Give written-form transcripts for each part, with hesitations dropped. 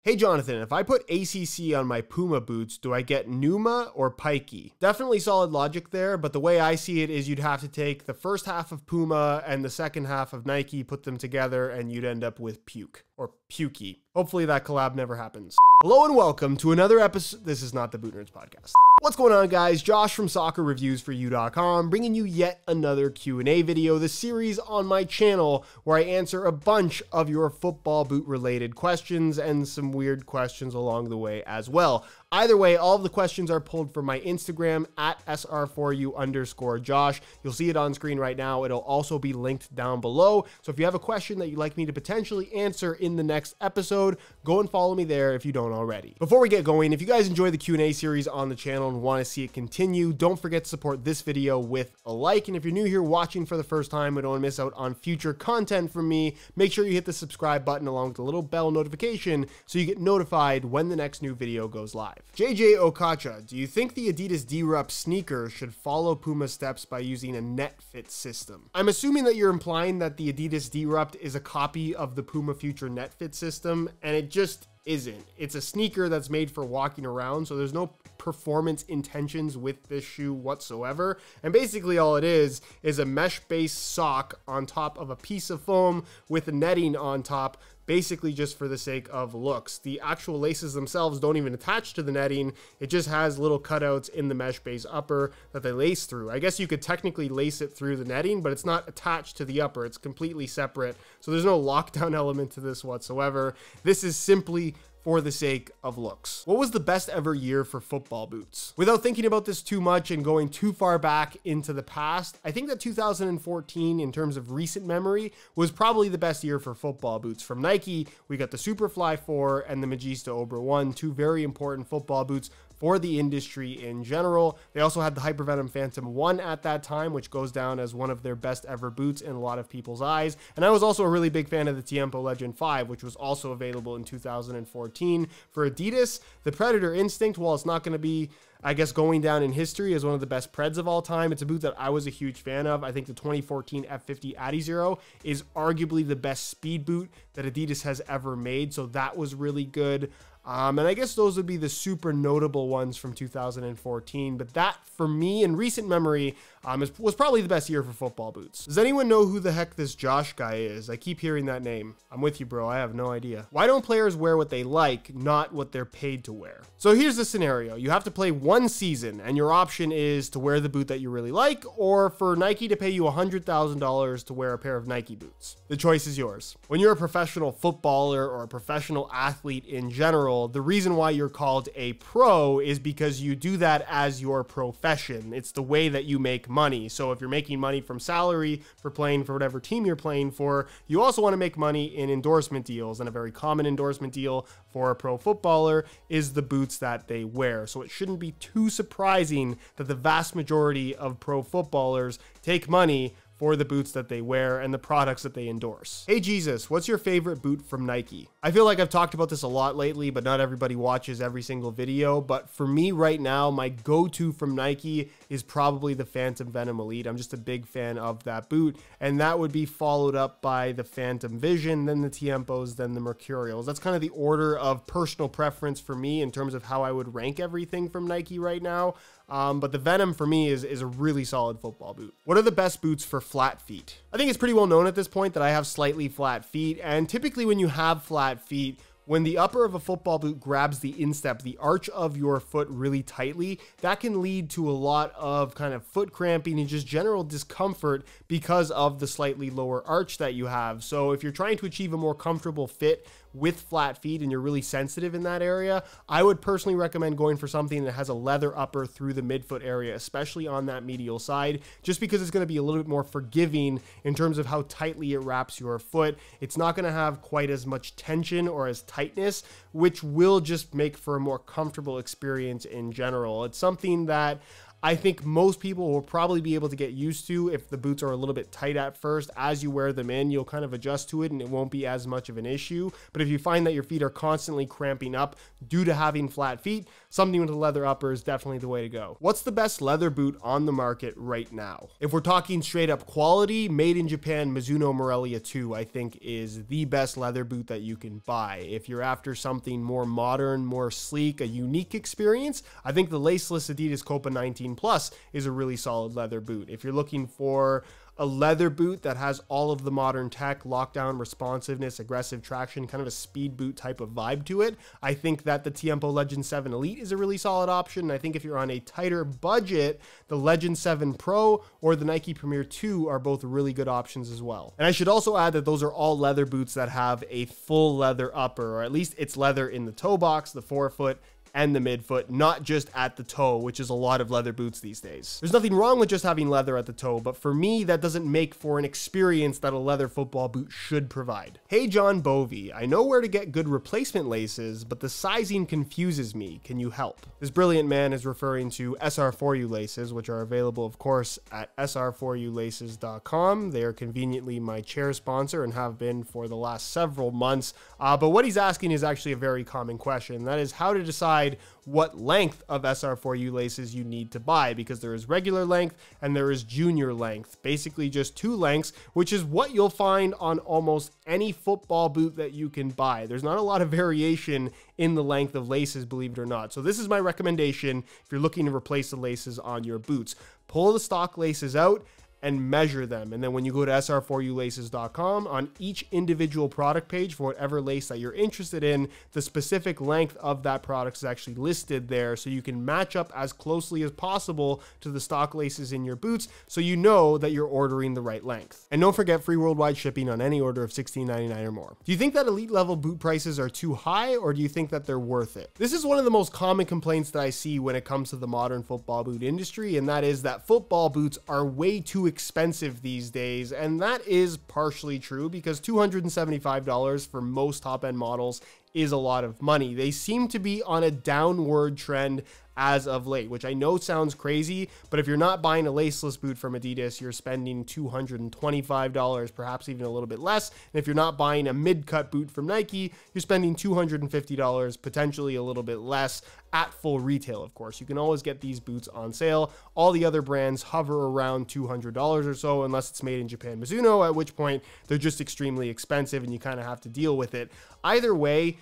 Hey Jonathan, if I put ACC on my Puma boots, do I get Numa or Pikey? Definitely solid logic there, but the way I see it is you'd have to take the first half of Puma and the second half of Nike, put them together, and you'd end up with Puke, or Pukey. Hopefully that collab never happens. Hello and welcome to another episode. This is not the Boot Nerds podcast. What's going on, guys? Josh from SoccerReviewsForYou.com bringing you yet another Q&A video, the series on my channel where I answer a bunch of your football boot related questions and some weird questions along the way as well. Either way, all of the questions are pulled from my Instagram at SR4U_Josh. You'll see it on screen right now. It'll also be linked down below. So if you have a question that you'd like me to potentially answer in the next episode, go and follow me there if you don't already. Before we get going, if you guys enjoy the Q&A series on the channel and want to see it continue, don't forget to support this video with a like. And if you're new here watching for the first time and don't want to miss out on future content from me, make sure you hit the subscribe button along with the little bell notification so you get notified when the next new video goes live. JJ Okacha, do you think the Adidas D-Rup sneaker should follow Puma steps by using a Netfit system? I'm assuming that you're implying that the Adidas D-Rup is a copy of the Puma Future Netfit system, and it just isn't. It's a sneaker that's made for walking around, so there's no performance intentions with this shoe whatsoever. And basically all it is a mesh-based sock on top of a piece of foam with netting on top, basically just for the sake of looks. The actual laces themselves don't even attach to the netting. It just has little cutouts in the mesh base upper that they lace through. I guess you could technically lace it through the netting, but it's not attached to the upper. It's completely separate. So there's no lockdown element to this whatsoever. This is simply for the sake of looks. What was the best ever year for football boots? Without thinking about this too much and going too far back into the past, I think that 2014, in terms of recent memory, was probably the best year for football boots. From Nike, we got the Superfly 4 and the Magista Obra 1, two very important football boots for the industry in general. They also had the Hypervenom Phantom 1 at that time, which goes down as one of their best ever boots in a lot of people's eyes. And I was also a really big fan of the Tiempo Legend 5, which was also available in 2014. For Adidas, the Predator Instinct, while it's not going to be, I guess, going down in history as one of the best Preds of all time, it's a boot that I was a huge fan of. I think the 2014 F50 Adizero is arguably the best speed boot that Adidas has ever made, so that was really good. And I guess those would be the super notable ones from 2014. But that, for me, in recent memory, was probably the best year for football boots. Does anyone know who the heck this Josh guy is? I keep hearing that name. I'm with you, bro. I have no idea. Why don't players wear what they like, not what they're paid to wear? So here's the scenario. You have to play one season, and your option is to wear the boot that you really like, or for Nike to pay you $100,000 to wear a pair of Nike boots. The choice is yours. When you're a professional footballer or a professional athlete in general, the reason why you're called a pro is because you do that as your profession. It's the way that you make money. So if you're making money from salary for playing for whatever team you're playing for, you also want to make money in endorsement deals. And a very common endorsement deal for a pro footballer is the boots that they wear. So it shouldn't be too surprising that the vast majority of pro footballers take money for the boots that they wear and the products that they endorse. Hey Jesus, what's your favorite boot from Nike? I feel like I've talked about this a lot lately, but not everybody watches every single video. But for me right now, my go-to from Nike is probably the Phantom Venom Elite. I'm just a big fan of that boot. And that would be followed up by the Phantom Vision, then the Tiempos, then the Mercurials. That's kind of the order of personal preference for me in terms of how I would rank everything from Nike right now. But the Venom for me is a really solid football boot. What are the best boots for flat feet? I think it's pretty well known at this point that I have slightly flat feet, and typically when you have flat feet, when the upper of a football boot grabs the instep, the arch of your foot really tightly, that can lead to a lot of kind of foot cramping and just general discomfort because of the slightly lower arch that you have. So if you're trying to achieve a more comfortable fit with flat feet and you're really sensitive in that area, I would personally recommend going for something that has a leather upper through the midfoot area, especially on that medial side, just because it's going to be a little bit more forgiving in terms of how tightly it wraps your foot. It's not going to have quite as much tension or as tightness, which will just make for a more comfortable experience in general. It's something that I think most people will probably be able to get used to if the boots are a little bit tight at first. As you wear them in, you'll kind of adjust to it and it won't be as much of an issue. But if you find that your feet are constantly cramping up due to having flat feet, something with a leather upper is definitely the way to go. What's the best leather boot on the market right now? If we're talking straight up quality, made in Japan, Mizuno Morelia 2, I think is the best leather boot that you can buy. If you're after something more modern, more sleek, a unique experience, I think the laceless Adidas Copa 19 Plus is a really solid leather boot. If you're looking for a leather boot that has all of the modern tech, lockdown, responsiveness, aggressive traction, kind of a speed boot type of vibe to it, I think that the Tiempo Legend 7 Elite is a really solid option. And I think if you're on a tighter budget, the Legend 7 Pro or the Nike Premier 2 are both really good options as well. And I should also add that those are all leather boots that have a full leather upper, or at least it's leather in the toe box, the forefoot, and the midfoot, not just at the toe, which is a lot of leather boots these days. There's nothing wrong with just having leather at the toe, but for me, that doesn't make for an experience that a leather football boot should provide. Hey John Bovey, I know where to get good replacement laces, but the sizing confuses me. Can you help? This brilliant man is referring to SR4U laces, which are available, of course, at SR4ULaces.com. They are conveniently my chair sponsor and have been for the last several months. But what he's asking is actually a very common question. That is how to decide what length of SR4U laces you need to buy, because there is regular length and there is junior length, basically just two lengths, which is what you'll find on almost any football boot that you can buy. There's not a lot of variation in the length of laces, believe it or not. So this is my recommendation if you're looking to replace the laces on your boots. Pull the stock laces out and measure them. And then when you go to SR4ULaces.com, on each individual product page for whatever lace that you're interested in, the specific length of that product is actually listed there, so you can match up as closely as possible to the stock laces in your boots, so you know that you're ordering the right length. And don't forget free worldwide shipping on any order of $16.99 or more. Do you think that elite level boot prices are too high, or do you think that they're worth it? This is one of the most common complaints that I see when it comes to the modern football boot industry, and that is that football boots are way too expensive these days. And that is partially true, because $275 for most top-end models is a lot of money. They seem to be on a downward trend as of late, which I know sounds crazy, but if you're not buying a laceless boot from Adidas, you're spending $225, perhaps even a little bit less. And if you're not buying a mid-cut boot from Nike, you're spending $250, potentially a little bit less at full retail, of course. You can always get these boots on sale. All the other brands hover around $200 or so, unless it's made in Japan Mizuno, at which point they're just extremely expensive and you kind of have to deal with it. Either way,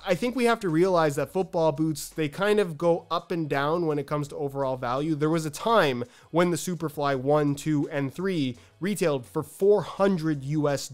I think we have to realize that football boots, they kind of go up and down when it comes to overall value. There was a time when the Superfly 1, 2, and 3 retailed for $400 US.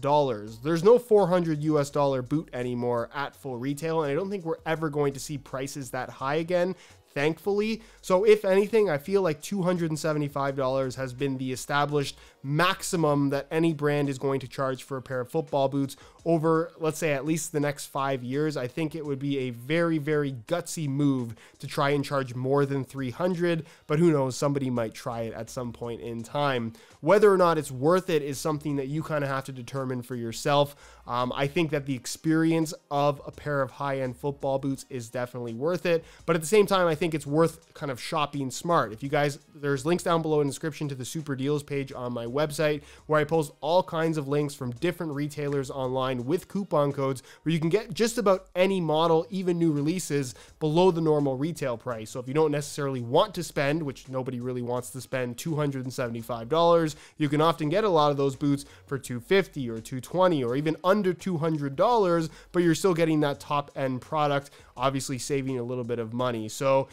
There's no $400 US boot anymore at full retail, and I don't think we're ever going to see prices that high again, thankfully. So if anything, I feel like $275 has been the established maximum that any brand is going to charge for a pair of football boots over, let's say, at least the next 5 years. I think it would be a very, very gutsy move to try and charge more than $300, but who knows, somebody might try it at some point in time. Whether or not it's worth it is something that you kind of have to determine for yourself. I think that the experience of a pair of high-end football boots is definitely worth it, but at the same time, I think it's worth kind of shopping smart. If you guys, there's links down below in the description to the super deals page on my website, where I post all kinds of links from different retailers online with coupon codes where you can get just about any model, even new releases, below the normal retail price. So if you don't necessarily want to spend, which nobody really wants to spend, $275, you can often get a lot of those boots for $250 or $220 or even under $200, but you're still getting that top end product, obviously saving a little bit of money. So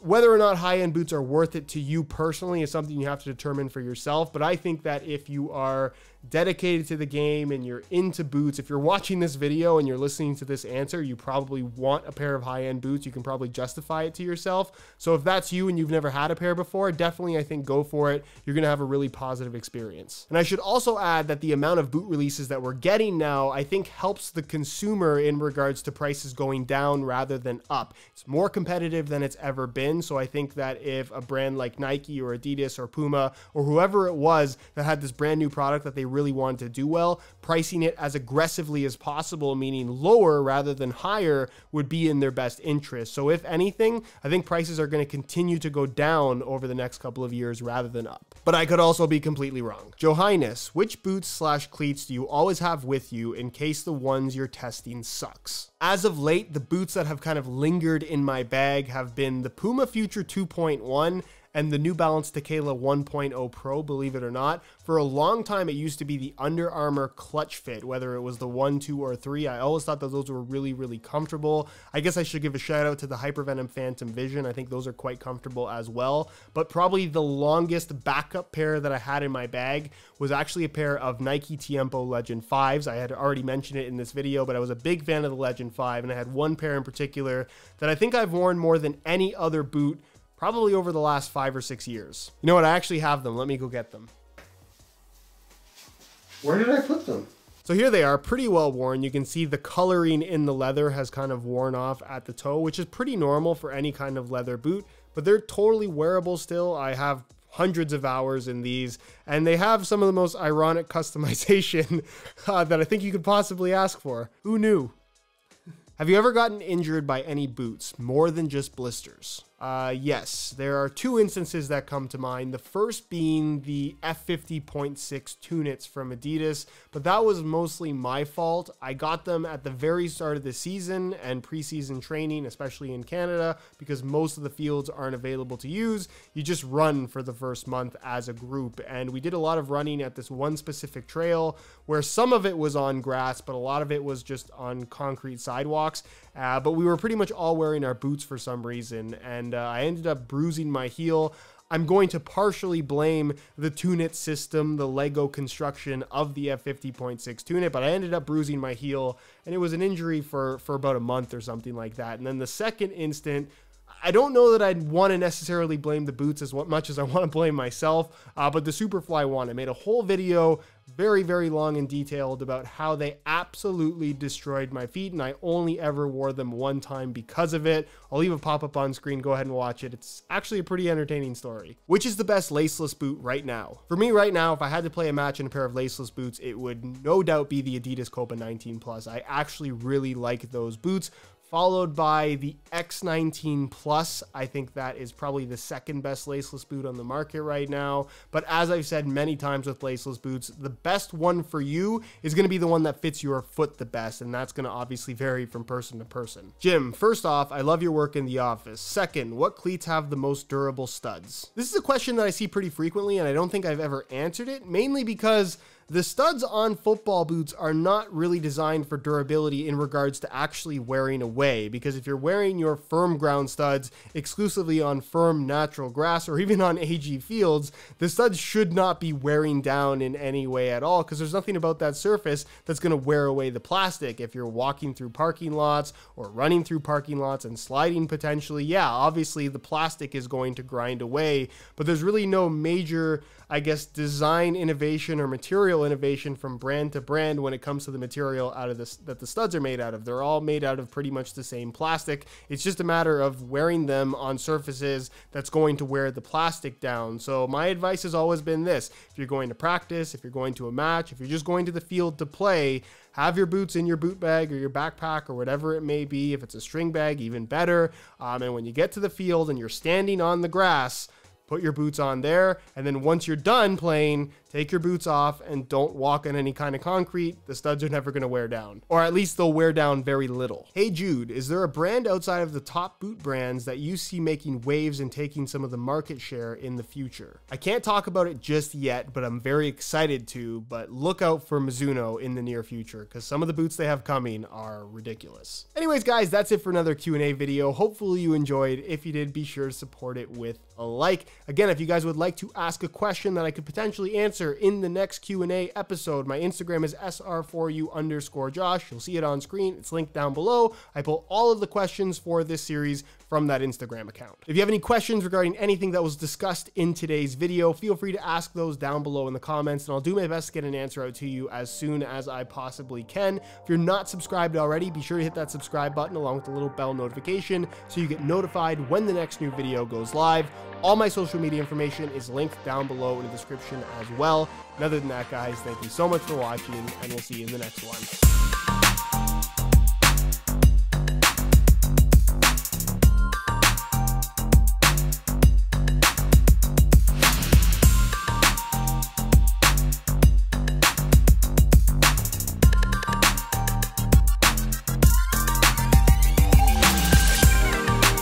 whether or not high-end boots are worth it to you personally is something you have to determine for yourself. But I think that if you are dedicated to the game and you're into boots, if you're watching this video and you're listening to this answer, you probably want a pair of high-end boots. You can probably justify it to yourself. So if that's you and you've never had a pair before, definitely, I think, go for it. You're going to have a really positive experience. And I should also add that the amount of boot releases that we're getting now, I think, helps the consumer in regards to prices going down rather than up. It's more competitive than it's ever been. So I think that if a brand like Nike or Adidas or Puma or whoever it was that had this brand new product that they really wanted to do well, pricing it as aggressively as possible, meaning lower rather than higher, would be in their best interest. So if anything, I think prices are going to continue to go down over the next couple of years rather than up. But I could also be completely wrong. Johannes, which boots/cleats do you always have with you in case the ones you're testing sucks? As of late, the boots that have kind of lingered in my bag have been the Puma Future 2.1 and the New Balance Tequila 1.0 Pro, believe it or not. For a long time, it used to be the Under Armour clutch fit, whether it was the 1, 2, or 3. I always thought that those were really, really comfortable. I guess I should give a shout out to the Hypervenom Phantom Vision. I think those are quite comfortable as well. But probably the longest backup pair that I had in my bag was actually a pair of Nike Tiempo Legend 5s. I had already mentioned it in this video, but I was a big fan of the Legend 5, and I had one pair in particular that I think I've worn more than any other boot probably over the last 5 or 6 years. You know what? I actually have them. Let me go get them. Where did I put them? So here they are, pretty well worn. You can see the coloring in the leather has kind of worn off at the toe, which is pretty normal for any kind of leather boot, but they're totally wearable still. I have hundreds of hours in these, and they have some of the most ironic customization that I think you could possibly ask for. Who knew? Have you ever gotten injured by any boots, more than just blisters? Yes, there are 2 instances that come to mind. The first being the F50.6 Tunits from Adidas, but that was mostly my fault. I got them at the very start of the season and preseason training, especially in Canada, because most of the fields aren't available to use. You just run for the first month as a group, and we did a lot of running at this one specific trail where some of it was on grass, but a lot of it was just on concrete sidewalks. But we were pretty much all wearing our boots for some reason, and I ended up bruising my heel. I'm going to partially blame the Tunit system, the Lego construction of the F50.6 Tunit, but I ended up bruising my heel, and it was an injury for about a month or something like that. And then the second instant, I don't know that I'd want to necessarily blame the boots as much as I want to blame myself, but the Superfly one. I made a whole video, very, very long and detailed, about how they absolutely destroyed my feet, and I only ever wore them one time because of it. I'll leave a pop-up on screen. Go ahead and watch it. It's actually a pretty entertaining story. Which is the best laceless boot right now? For me right now, if I had to play a match in a pair of laceless boots, it would no doubt be the Adidas Copa 19 Plus. I actually really like those boots, followed by the X19 Plus. I think that is probably the second best laceless boot on the market right now. But as I've said many times with laceless boots, the best one for you is going to be the one that fits your foot the best, and that's going to obviously vary from person to person. Jim, first off, I love your work in the office. Second, what cleats have the most durable studs? This is a question that I see pretty frequently, and I don't think I've ever answered it, mainly because the studs on football boots are not really designed for durability in regards to actually wearing away, because if you're wearing your firm ground studs exclusively on firm natural grass or even on AG fields, the studs should not be wearing down in any way at all, because there's nothing about that surface that's going to wear away the plastic. If you're walking through parking lots or running through parking lots and sliding potentially, yeah, obviously the plastic is going to grind away, but there's really no major, I guess, design innovation or material innovation from brand to brand when it comes to the material out of this that the studs are made out of. They're all made out of pretty much the same plastic. It's just a matter of wearing them on surfaces that's going to wear the plastic down. So my advice has always been this: if you're going to practice, if you're going to a match, if you're just going to the field to play, have your boots in your boot bag or your backpack or whatever it may be. If it's a string bag, even better. And when you get to the field and you're standing on the grass, put your boots on there, and then once you're done playing, take your boots off and don't walk on any kind of concrete. The studs are never going to wear down, or at least they'll wear down very little. Hey Jude, is there a brand outside of the top boot brands that you see making waves and taking some of the market share in the future? I can't talk about it just yet, but I'm very excited to. But look out for Mizuno in the near future, because some of the boots they have coming are ridiculous. Anyways guys, that's it for another Q&A video. Hopefully you enjoyed. If you did, be sure to support it with a like. Again, if you guys would like to ask a question that I could potentially answer in the next Q&A episode, my Instagram is SR4U_Josh. You'll see it on screen. It's linked down below. I pull all of the questions for this series from that Instagram account. If you have any questions regarding anything that was discussed in today's video, feel free to ask those down below in the comments, and I'll do my best to get an answer out to you as soon as I possibly can. If you're not subscribed already, be sure to hit that subscribe button along with the little bell notification so you get notified when the next new video goes live. All my social media information is linked down below in the description as well. And other than that, guys, thank you so much for watching, and we'll see you in the next one.